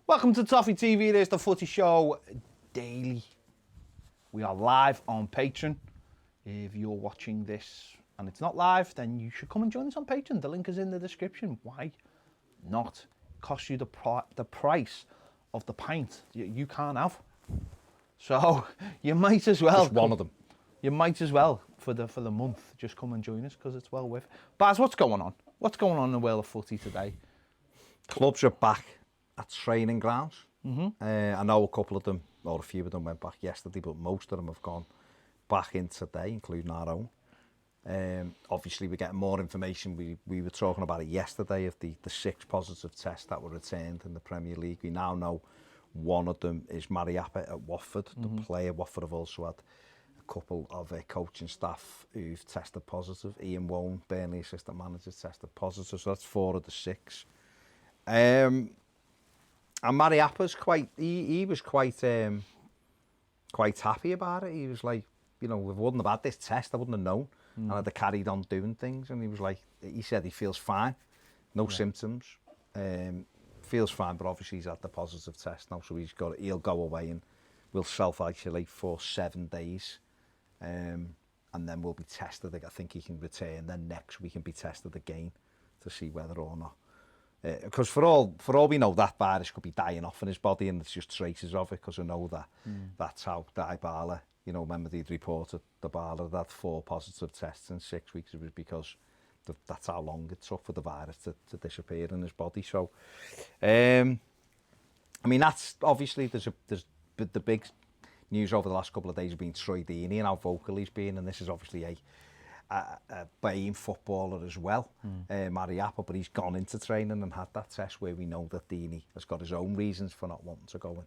Welcome to Toffee TV. There's the Footy Show daily. We are live on Patreon. If you're watching this and it's not live, then you should come and join us on Patreon. The link is in the description. Why not? It costs you the price of the pint you can't have. So you might as well. Just one of them. You might as well for the month just come and join us because it's well worth. Baz, what's going on? What's going on in the world of footy today? Clubs are back at training grounds. I know a couple of them, or a few of them went back yesterday, but most of them have gone back in today, including our own. Obviously, we're getting more information. We were talking about it yesterday of the 6 positive tests that were returned in the Premier League. We now know one of them is Mariappa at Watford, the player. Watford have also had a couple of coaching staff who've tested positive. Ian Wone, Burnley assistant manager, tested positive, so that's 4 of the 6. And Mariappa's he was quite happy about it. He was like, you know, if I wouldn't have had this test, I wouldn't have known. And I'd have carried on doing things. And he was like, he said he feels fine, no symptoms, feels fine, but obviously he's had the positive test now, so he'll go away and we'll self-isolate for 7 days. And then we'll be tested. I think he can return. Then next week he can be tested again to see whether or not. Because for all we know, that virus could be dying off in his body, and it's just traces of it. Because I know that that's how Dybala, you know, remember they'd reported Dybala had 4 positive tests in 6 weeks. It was because that's how long it took for the virus to disappear in his body. So, I mean, that's obviously there's the big news over the last couple of days has been Troy Deeney and how vocal he's been, and this is obviously a Bayern footballer as well, Mariappa, but he's gone into training and had that test where we know that Deeney has got his own reasons for not wanting to go in.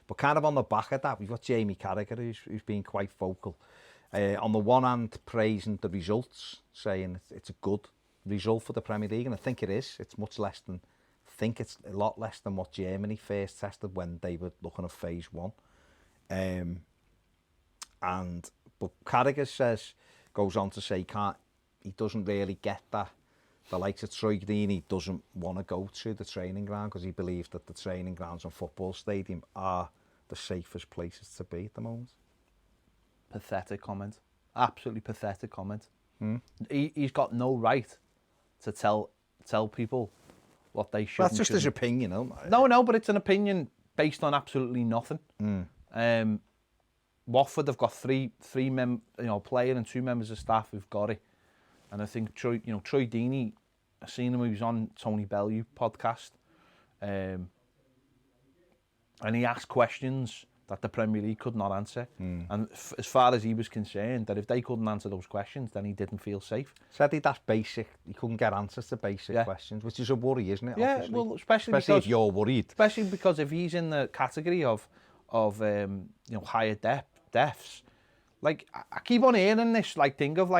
But kind of on the back of that, we've got Jamie Carragher who's been quite vocal. On the one hand, praising the results, saying it's a good result for the Premier League, and I think it is. It's much less than, I think it's a lot less than what Germany first tested when they were looking at phase 1. But Carragher goes on to say he doesn't really get that the likes of Troy Deeney doesn't want to go to the training ground because he believes that the training grounds and football stadium are the safest places to be at the moment. Pathetic comment. Absolutely pathetic comment. He's got no right to tell people what they should. That's just his opinion, isn't it? No, but it's an opinion based on absolutely nothing. Watford have got three player and 2 members of staff who've got it, and I think Troy Deeney, I seen him. He was on Tony Bellew podcast, and he asked questions that the Premier League could not answer. And as far as he was concerned, that if they couldn't answer those questions, then he didn't feel safe. Said that's basic. He couldn't get answers to basic questions, which is a worry, isn't it? Yeah, obviously? well, especially because, if you're worried. Especially because if he's in the category of higher deaths, like I keep on hearing this thing of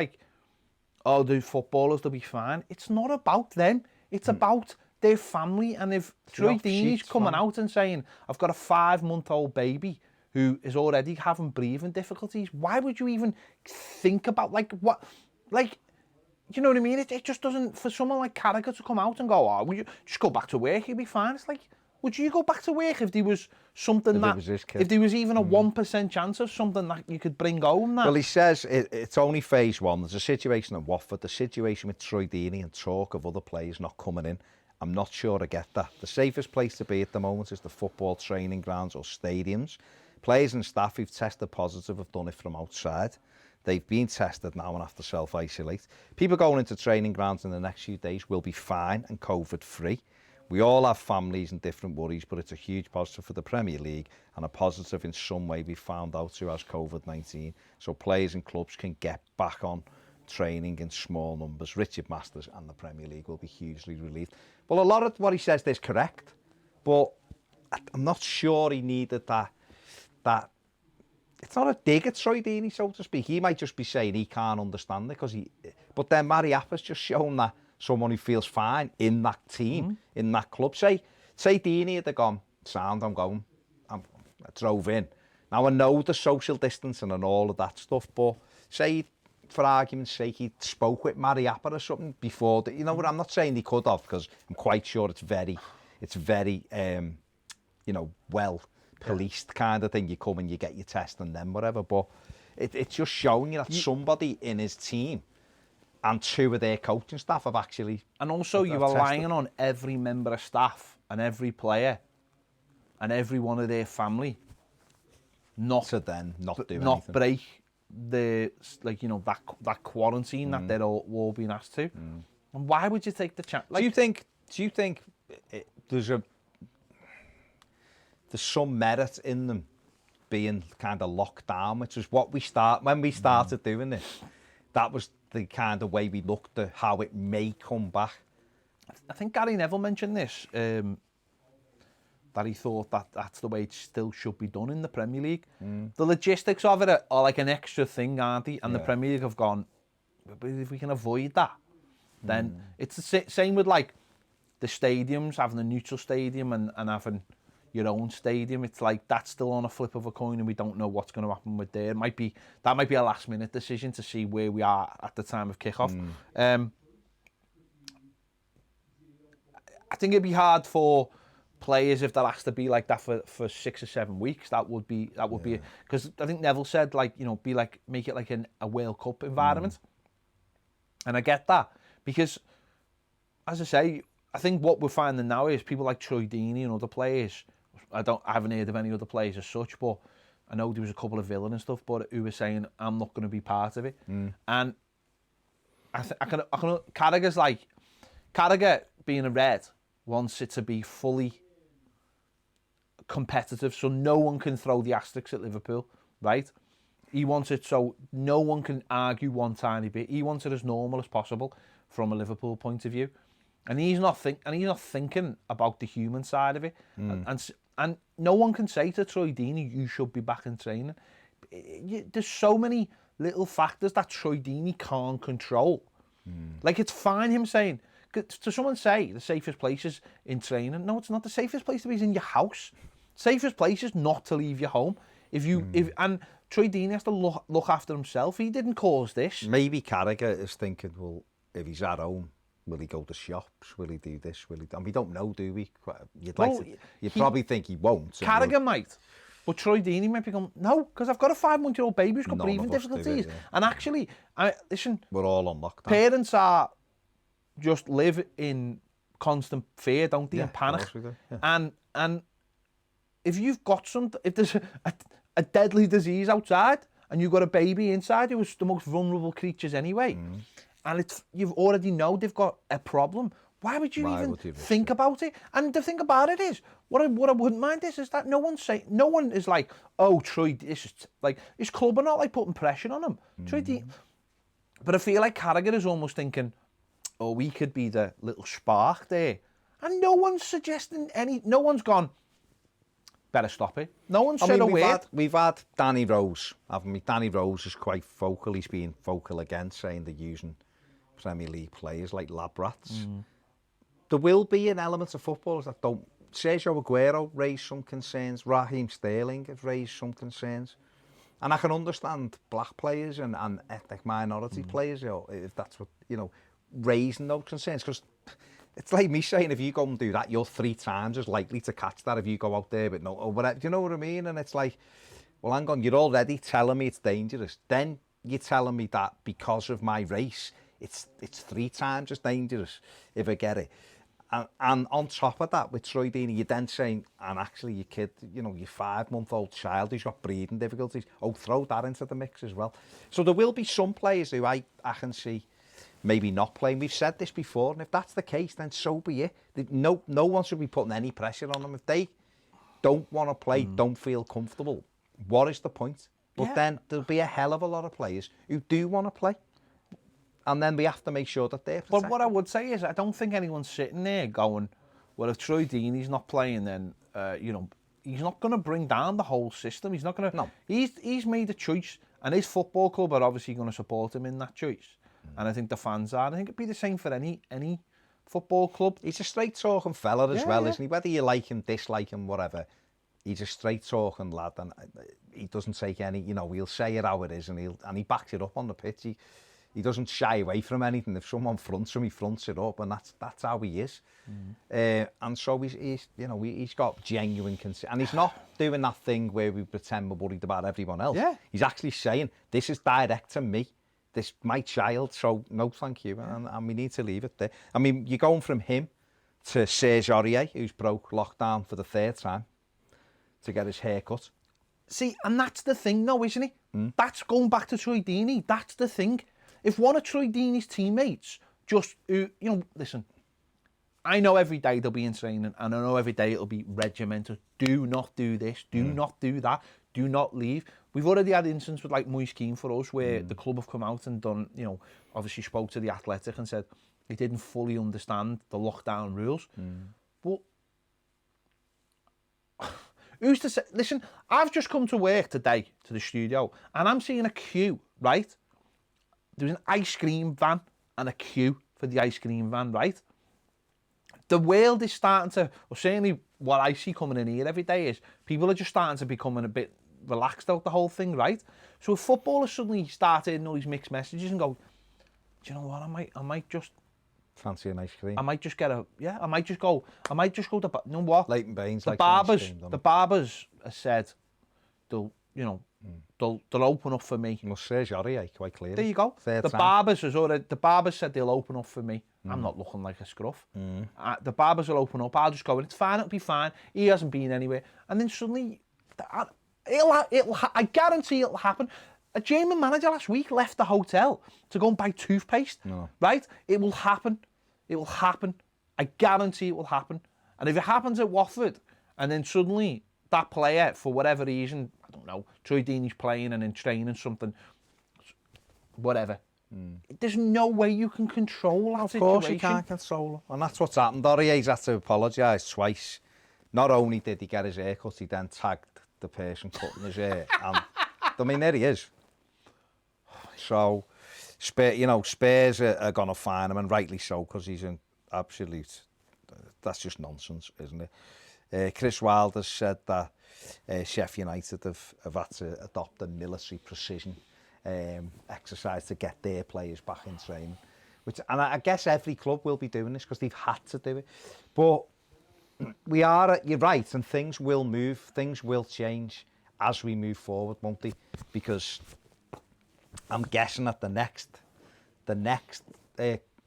oh, the footballers, they'll be fine. It's not about them. It's about their family. And if Troy Deeney's coming out and saying, I've got a 5-month-old baby who is already having breathing difficulties, why would you even think about what, you know what I mean? It just doesn't, for someone like Carragher to come out and go, oh, will you just go back to work, you'll be fine. It's like, would you go back to work if there was something if there was even a 1% chance of something that you could bring home? Well, he says it's only phase 1. There's a situation at Watford, the situation with Troy Deeney and talk of other players not coming in. I'm not sure I get that. The safest place to be at the moment is the football training grounds or stadiums. Players and staff who've tested positive have done it from outside. They've been tested now and have to self-isolate. People going into training grounds in the next few days will be fine and COVID-free. We all have families and different worries, but it's a huge positive for the Premier League and a positive in some way we found out who has COVID-19. So players and clubs can get back on training in small numbers. Richard Masters and the Premier League will be hugely relieved. Well, a lot of what he says is correct, but I'm not sure he needed that. It's not a dig at Troy Deeney, so to speak. He might just be saying he can't understand it but then Mariappa's just shown that someone who feels fine in that team, in that club. Say Deeney had gone, sound, I'm going. I drove in. Now, I know the social distancing and all of that stuff, but say, for argument's sake, he spoke with Mariappa or something before. You know what? I'm not saying he could have, because I'm quite sure it's very you know, well policed kind of thing. You come and you get your test and then whatever. But it's just showing you that somebody in his team and 2 of their coaching staff have actually... And also you're relying on every member of staff and every player and every one of their family not to then not do not anything. break the, like, you know, that quarantine that they're all being asked to. And why would you take the chance? Like, do you think there's some merit in them being kind of locked down, which was what when we started doing this, that was the kind of way we looked at how it may come back. I think Gary Neville mentioned this, that he thought that that's the way it still should be done in the Premier League. The logistics of it are like an extra thing, aren't they? And the Premier League have gone, but if we can avoid that, then it's the same with like the stadiums, having a neutral stadium and having your own stadium. It's like that's still on a flip of a coin, and we don't know what's going to happen with there. That might be a last minute decision to see where we are at the time of kickoff. I think it'd be hard for players if that has to be like that for 6 or 7 weeks. That would be because I think Neville said, like, you know, make it like a World Cup environment, and I get that because, as I say, I think what we're finding now is people like Troy Deeney and other players. I haven't heard of any other players as such, but I know there was a couple of Villa and stuff, but who were saying I'm not going to be part of it. And I can Carragher's like Carragher being a Red wants it to be fully competitive, so no one can throw the asterisks at Liverpool, right? He wants it so no one can argue one tiny bit. He wants it as normal as possible from a Liverpool point of view, and he's not thinking about the human side of it. And no one can say to Troy Deeney, you should be back in training. There's so many little factors that Troy Deeney can't control. Like, it's fine him saying, to someone say the safest place is in training. No, it's not. The safest place to be is in your house. Safest place is not to leave your home. And Troy Deeney has to look after himself. He didn't cause this. Maybe Carragher is thinking, well, if he's at home, will he go to shops? Will he do this? And we don't know, do we? You'd probably think he won't. Carragher might. But Troy Deeney might be going, no, because I've got a 5-month-old baby who's got breathing difficulties. And actually, listen, we're all on lockdown. Parents just live in constant fear, don't they, and panic. And if you've got if there's a deadly disease outside and you've got a baby inside who is the most vulnerable creatures anyway, and you've already know they've got a problem, why would you even think about it? And the thing about it is, what I wouldn't mind is that no one is like, oh, Troy, this is like, his club are not like putting pressure on him. But I feel like Carragher is almost thinking, oh, we could be the little spark there. And no one's suggesting no one's gone, better stop it. No one said a word. We've had Danny Rose, haven't we? Danny Rose is quite vocal. He's been vocal again, saying they're using Premier League players like lab rats. There will be an element of footballers that don't. Sergio Aguero raised some concerns. Raheem Sterling has raised some concerns. And I can understand black players and ethnic minority players, you know, if that's what, you know, raising those concerns. Because it's like me saying, if you go and do that, you're 3 times as likely to catch that if you go out there, but no, or whatever. Do you know what I mean? And it's like, well, hang on, you're already telling me it's dangerous. Then you're telling me that because of my race, it's 3 times as dangerous if I get it. And on top of that, with Troy Deeney, you're then saying, and actually your kid, you know, your 5-month-old child who's got breathing difficulties, throw that into the mix as well. So there will be some players who I can see maybe not playing. We've said this before, and if that's the case, then so be it. No one should be putting any pressure on them. If they don't want to play, don't feel comfortable, what is the point? But then there'll be a hell of a lot of players who do want to play. And then we have to make sure that they're protected. But what I would say is, I don't think anyone's sitting there going, well, if Troy Deeney's not playing, then, you know, he's not going to bring down the whole system. He's not going to... No. He's made a choice, and his football club are obviously going to support him in that choice. And I think the fans are. I think it'd be the same for any football club. He's a straight-talking fella as well, isn't he? Whether you like him, dislike him, whatever, he's a straight-talking lad, and he doesn't take any, you know, he'll say it how it is, and he backs it up on the pitch. He doesn't shy away from anything. If someone fronts him, he fronts it up, and that's how he is. And so he's got genuine concern, and he's not doing that thing where we pretend we're worried about everyone else. Yeah. He's actually saying, this is direct to me. This my child, so no thank you, and we need to leave it there. I mean, you're going from him to Serge Aurier, who's broke lockdown for the 3rd time to get his hair cut. See, and that's the thing though, isn't it? That's going back to Troy Deeney. That's the thing. If one of Troy Deeney's teammates just, listen, I know every day they'll be in training, and I know every day it'll be regimented. Do not do this, do not do that, do not leave. We've already had instances with like Moise Keane for us where the club have come out and done, obviously spoke to the Athletic and said they didn't fully understand the lockdown rules. But who's to say? Listen, I've just come to work today, to the studio, and I'm seeing a queue, right? There's an ice cream van and a queue for the ice cream van, right? The world is starting to, or certainly what I see coming in here every day is people are just starting to becoming a bit relaxed about the whole thing, right? So if footballers suddenly start hearing all these mixed messages and go, do you know what, I might just fancy an ice cream. I might just get I might just go to, you know what? Leighton Baines, the barbers have said they'll open up for me. Well, Serge Aurier, quite clearly. There you go. The barbers said they'll open up for me. I'm not looking like a scruff. The barbers will open up. I'll just go in. It's fine. It'll be fine. He hasn't been anywhere. And then suddenly, I guarantee it'll happen. A German manager last week left the hotel to go and buy toothpaste. No. Right? It will happen. It will happen. I guarantee it will happen. And if it happens at Watford, and then suddenly that player, for whatever reason, I don't know, Troy Deeney's playing and in training something, whatever. There's no way you can control that situation. Of course you can't control him. And that's what's happened. Aurier's had to apologise twice. Not only did he get his hair cut, he then tagged the person cutting his hair. And, I mean, there he is. So, Spurs are going to fine him, and rightly so, because he's an absolute... That's just nonsense, isn't it? Chris Wilder said that Sheffield United have had to adopt a military precision exercise to get their players back in training. And I guess every club will be doing this because they've had to do it. But you're right, and things will move, things will change as we move forward, won't they? Because I'm guessing at the next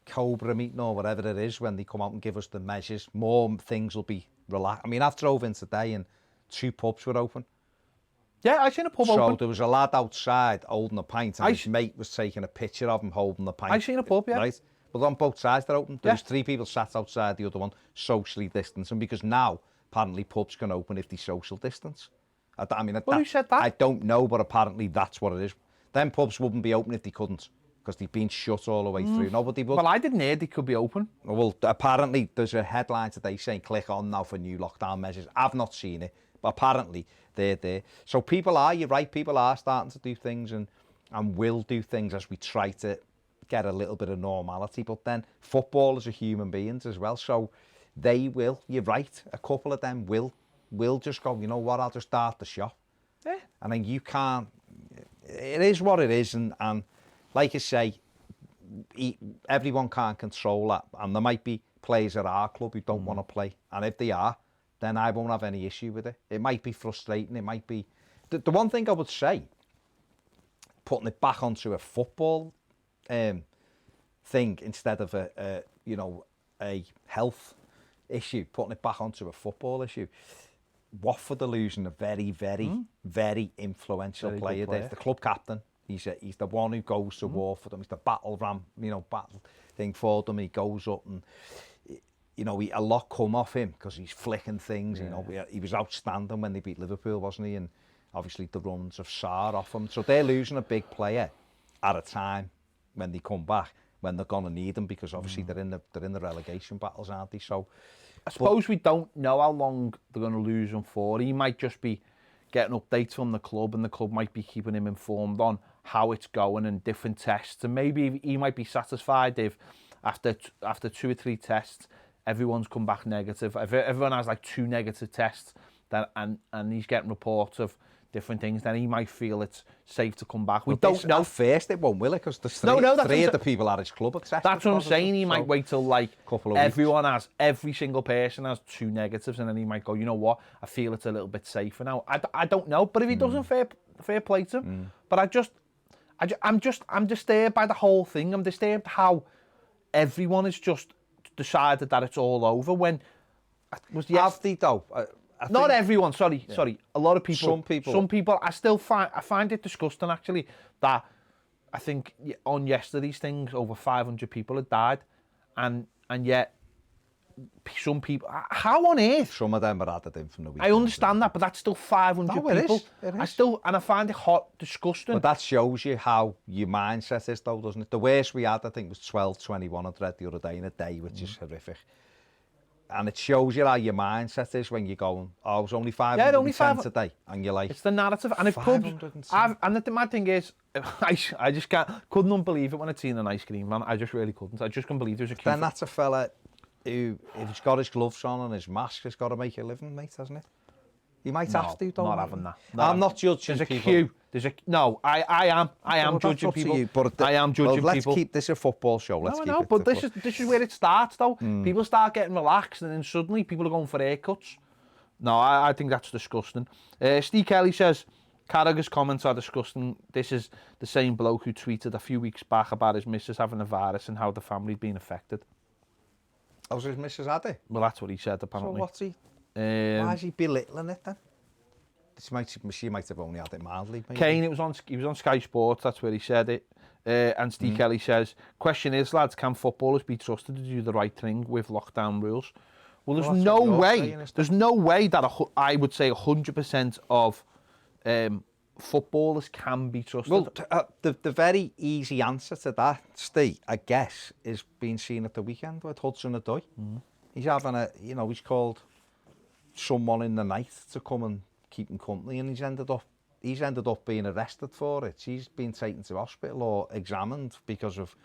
Cobra meeting or whatever it is, when they come out and give us the measures, more things will be relaxed. I mean, I've drove in today and 2 pubs were open. Yeah, I seen a pub open. So there was a lad outside holding a pint, and his mate was taking a picture of him holding the pint. I seen a pub, yeah. Right? But on both sides they're open. There was 3 people sat outside the other one, socially distancing, because now apparently pubs can open if they social distance. Who said that? I don't know, but apparently that's what it is. Then pubs wouldn't be open if they couldn't, because they've been shut all the way through. Nobody would. Well, I didn't hear they could be open. Well, apparently there's a headline today saying click on now for new lockdown measures. I've not seen it, but apparently they're there. So you're right, people are starting to do things and will do things as we try to get a little bit of normality. But then footballers are human beings as well, so they will, you're right, a couple of them will just go, you know what, I'll just start the shop. Yeah. And then you can't, it is what it is, and like I say, everyone can't control that, and there might be players at our club who don't want to play, and if they are, then I won't have any issue with it. It might be frustrating, it might be... The one thing I would say, putting it back onto a football thing instead of a health issue, putting it back onto a football issue, Watford are losing a very, very, very influential player. There's the club captain. He's the one who goes to war for them. He's the battle thing for them. He goes up and, a lot come off him because he's flicking things. Yeah. He was outstanding when they beat Liverpool, wasn't he? And obviously the runs of Sarr off him. So they're losing a big player at a time when they come back, when they're going to need them, because obviously they're in the relegation battles, aren't they? So I suppose we don't know how long they're going to lose him for. He might just be getting updates from the club, and the club might be keeping him informed on how it's going and different tests. And maybe he might be satisfied if after 2 or 3 tests, everyone's come back negative. If everyone has like 2 negative tests, and he's getting reports of different things, then he might feel it's safe to come back. We But don't know. At first, it won't, will it? Because there's that's three of the people at his club are tested. That's what I'm positive, saying. He might wait till like every single person has 2 negatives, and then he might go, you know what? I feel it's a little bit safer now. I don't know, but if he doesn't, fair play to him. But I'm disturbed by the whole thing. I'm disturbed how everyone has just decided that it's all over. When was Have they though? Not everyone, sorry. A lot of people. Some people. I find it disgusting actually that I think on yesterday's things over 500 people had died, and yet some people. How on earth? Some of them are added in from the weekend. I understand that, but that's still 500 people. It is. I find it disgusting. But that shows you how your mindset is, though, doesn't it? The worst we had, I think, was 12-21 I read the other day in a day, which is horrific. And it shows you how your mindset is when you're going, oh, it was only 510 today. And you're like... It's the narrative. And if pubs... And the mad thing is, I just couldn't believe it when I'd seen an ice cream man. I just really couldn't. I just couldn't believe there was a queue. Then that's a fella who, if he's got his gloves on and his mask, has got to make a living, mate, hasn't it? He might have to, don't not having that. I'm not judging people. There's a queue. No, I am judging people. I am judging people. Let's keep this a football show. But this is where it starts, though. People start getting relaxed, and then suddenly people are going for haircuts. No, I think that's disgusting. Steve Kelly says, Carragher's comments are disgusting. This is the same bloke who tweeted a few weeks back about his missus having a virus and how the family'd been affected. Oh, so his missus had it? Well, that's what he said, apparently. So what's he... why is he belittling it then? She might have only had it mildly. Maybe. Kane, he was on Sky Sports, that's where he said it. And Steve Kelly says, question is, lads, can footballers be trusted to do the right thing with lockdown rules? Well, there's no way. There's no way that I would say 100% of footballers can be trusted. Well, the very easy answer to that, Steve, I guess, is being seen at the weekend with Hudson-Odoi. He's having he's called someone in the night to come and keep him company, and he's ended up being arrested for it. He's been taken to hospital or examined because of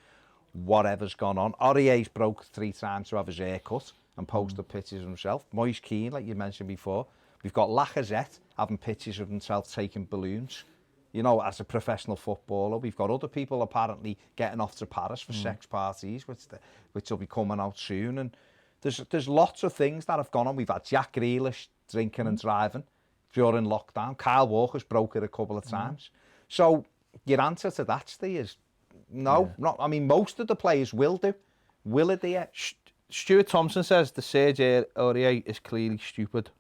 whatever's gone on. Aurier's broke 3 times to have his hair cut and posted pictures of himself. Moise Keane, like you mentioned before. We've got Lacazette having pictures of himself taking balloons. You know, as a professional footballer, we've got other people apparently getting off to Paris for sex parties, which will be coming out soon. And there's lots of things that have gone on. We've had Jack Grealish drinking and driving during lockdown. Kyle Walker's broke it a couple of times. So your answer to that, Steve, is no. Not. I mean, most of the players will do. Will it do? Stuart Thompson says the Serge Aurier is clearly stupid.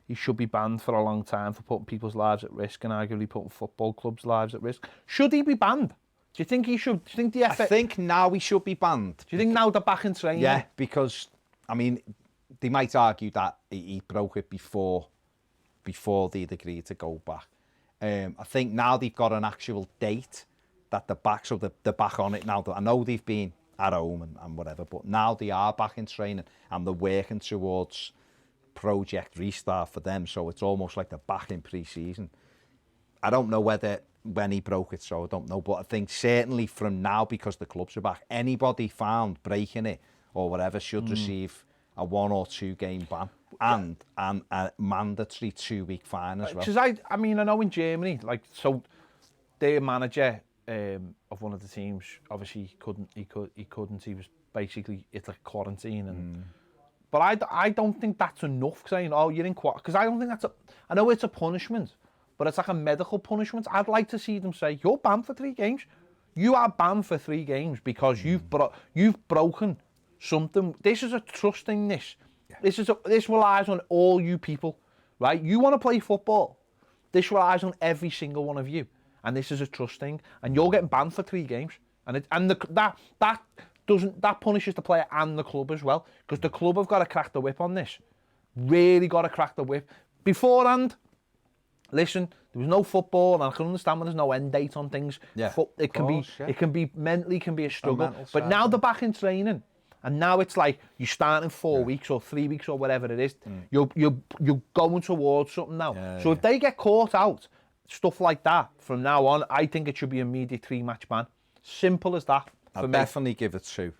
He should be banned for a long time for putting people's lives at risk and arguably putting football clubs' lives at risk. Should he be banned? Do you think he should? Do you think the FA... I think now he should be banned. Do you think now they're back in training? Yeah, because, I mean, they might argue that he broke it before they'd agreed to go back. I think now they've got an actual date that they're back, so they're back on it now. I know they've been at home and whatever, but now they are back in training and they're working towards Project Restart for them, so it's almost like they're back in pre-season. I don't know when he broke it, so I don't know, but I think certainly from now, because the clubs are back, anybody found breaking it or whatever should receive a 1 or 2 game ban and a mandatory 2-week fine as well. Because I mean, I know in Germany, like, so their manager of one of the teams obviously he couldn't. He was basically, it's like quarantine and. But I don't think that's enough saying, oh, you're in quarantine. Because I don't think I know it's a punishment, but it's like a medical punishment. I'd like to see them say, you're banned for 3 games. You are banned for 3 games because you've broken something. This is a trust thing, this. Yeah. This relies on all you people, right? You want to play football. This relies on every single one of you. And this is a trust thing. And you're getting banned for 3 games. That punishes the player and the club as well, because the club have got to crack the whip on this. Really got to crack the whip. Beforehand, listen, there was no football, and I can understand when there's no end date on things. Yeah, it can be mentally can be a struggle. But now they're back in training, and now it's like you're starting 4 weeks or 3 weeks or whatever it is. You're going towards something now. So if they get caught out, stuff like that from now on, I think it should be immediate 3-match ban. Simple as that. I'd definitely give it 2,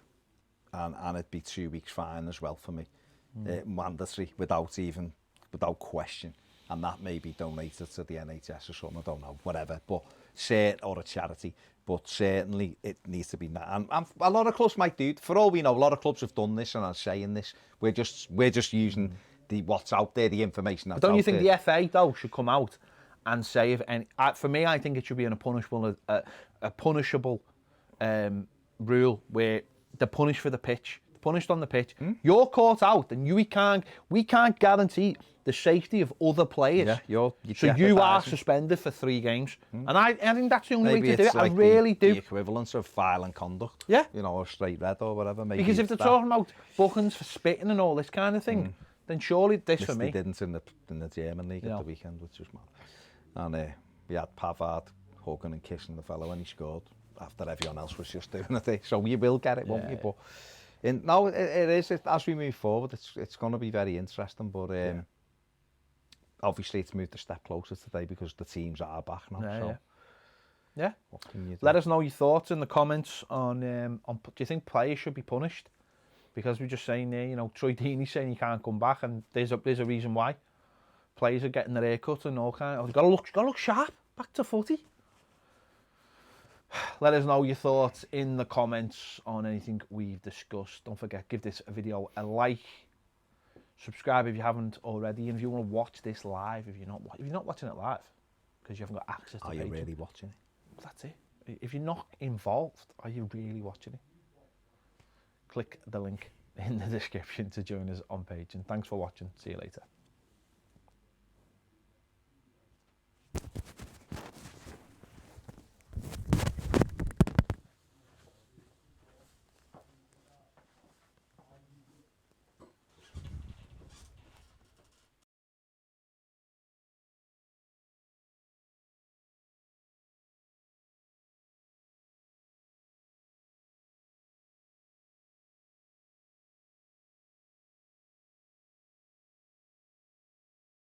and it'd be 2 weeks fine as well for me. Mandatory, without question. and that may be donated to the NHS or something, I don't know, whatever, but or a charity, but certainly it needs to be that. And a lot of clubs might do, for all we know, a lot of clubs have done this and are saying this. We're just using the what's out there, the information that's out there. Don't you think the FA, though, should come out and say, for me, I think it should be a punishable rule where they're punished for the pitch, punished on the pitch. You're caught out, and we can't guarantee the safety of other players. Yeah, so you are suspended for 3 games, and I think that's the only way to do it. Like I really do. The equivalence of violent conduct. Yeah, you know, or straight red or whatever. Maybe because if they're talking about bookings for spitting and all this kind of thing, then surely this for me. They didn't in the German league at the weekend, which was mad. And we had Pavard hugging and kissing the fellow when he scored after everyone else was just doing it. So we will get it, won't we? But it is as we move forward. It's going to be very interesting. But obviously, it's moved a step closer today because the teams are back now. Yeah. What can you do? Let us know your thoughts in the comments on. Do you think players should be punished? Because we're just saying there, Troy Deeney's saying he can't come back, and there's a reason why. Players are getting their hair cut and all kind of. You've got to look sharp. Back to footy. Let us know your thoughts in the comments on anything we've discussed. Don't forget, give this video a like. Subscribe if you haven't already, and if you want to watch this live, if you're not watching it live, because you haven't got access to it. Are you really watching it? Well, that's it. If you're not involved, are you really watching it? Click the link in the description to join us on page, and thanks for watching. See you later.